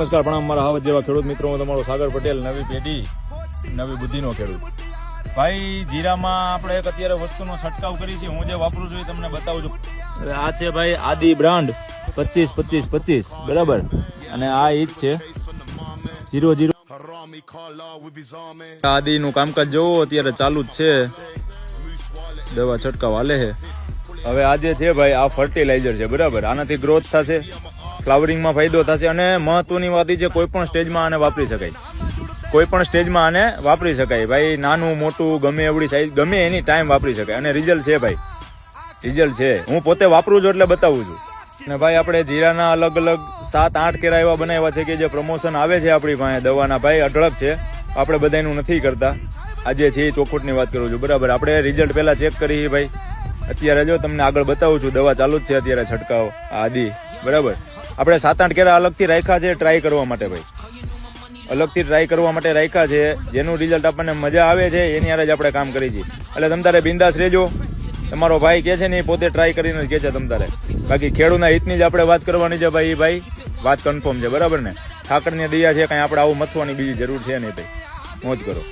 નમસ્કાર પ્રણામ મારા હાવત જેવા ખેડૂત મિત્રો, હું તમારો સાગર પટેલ, નવી પેઢી નવી બુદ્ધિનો ખેડૂત ભાઈ. જીરામાં આપણે એક અત્યારે વસ્તુનો છંટકાવ કરી છે. હું જે વાપરું છું એ તમને બતાવું છું. આ છે ભાઈ આદિ બ્રાન્ડ 25-25-25, બરાબર. અને આ ઈજ છે 00. આદિનું કામકાજ જોવો અત્યારે ચાલુ જ છે, દવા છંટકાવ હાલે છે. હવે આજે છે ભાઈ આ ફર્ટિલાઇઝર છે, બરાબર. આનાથી ગ્રોથ થશે, ફ્લાવરિંગમાં ફાયદો થશે. અને મહત્વની વાત એ છે કોઈ પણ સ્ટેજમાં આને વાપરી શકાય, કોઈ પણ સ્ટેજમાં આને વાપરી શકાય ભાઈ. નાનું મોટું ગમે એવડી સાઈઝ ગમે એની ટાઈમ વાપરી શકાય. અને રિઝલ્ટ છે ભાઈ, રિઝલ્ટ છે. હું પોતે વાપરું છું એટલે બતાવું છું. અને ભાઈ આપણે જીરાના અલગ અલગ 7-8 કેરા એવા બનાવ્યા છે કે જે પ્રમોશન આવે છે આપણી પાસે દવાના ભાઈ, અઢળક છે. આપણે બધાનું નથી કરતા, આજે છે ચોખવટની વાત કરું છું, બરાબર. આપણે રિઝલ્ટ પહેલા ચેક કરી ભાઈ. અત્યારે જો તમને આગળ બતાવું છું, દવા ચાલુ જ છે અત્યારે છંટકાવ આદિ, બરાબર. આપણે 7-8 કેરા અલગથી રાખ્યા છે ટ્રાય કરવા માટે ભાઈ, અલગથી ટ્રાય કરવા માટે રાખ્યા છે. જેનું રિઝલ્ટ આપણને મજા આવે છે એની હારે જ આપણે કામ કરી છીએ. એટલે તમ તારે બિંદાસ રહેજો. તમારો ભાઈ કે છે ને એ પોતે ટ્રાય કરીને જ કે છે તમ તારે. બાકી ખેડૂતના હિતની જ આપણે વાત કરવાની છે ભાઈ. ભાઈ વાત કન્ફર્મ છે, બરાબર ને. ઠાકરની દયા છે, કાંઈ આપણે આવું મથવાની બીજી જરૂર છે નહીં ભાઈ. મોજ કરો.